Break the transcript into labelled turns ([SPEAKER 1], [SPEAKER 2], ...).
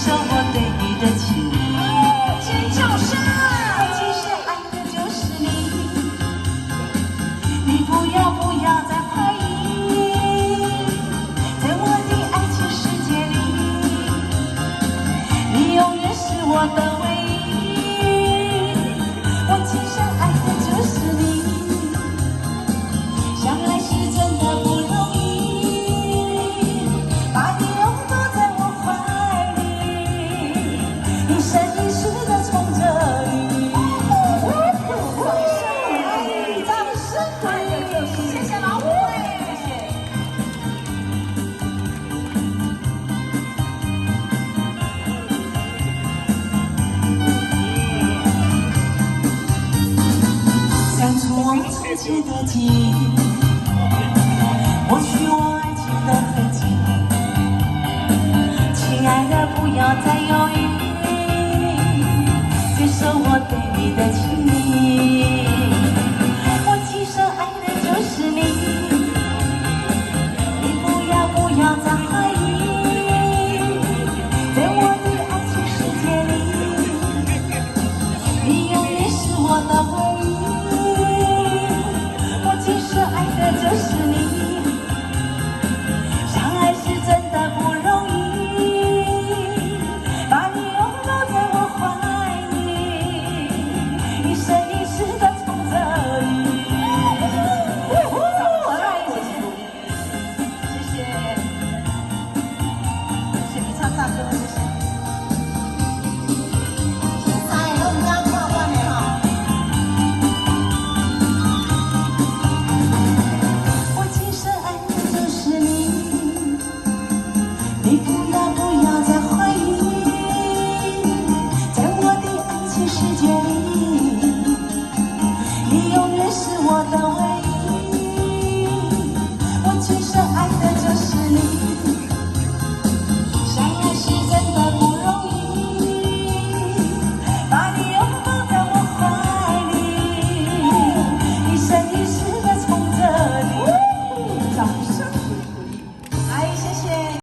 [SPEAKER 1] 受我对你的情。
[SPEAKER 2] 尖叫声啊！
[SPEAKER 1] 我其实爱的就是你，你不要再怀疑，在我的爱情世界里，你永远是我的唯一。我其实爱的就是你，相爱是真的不容易，把你拥抱在我怀里，一生一世的宠着你。掌声欢迎，谢谢老虎，谢谢。想出我从前的记忆。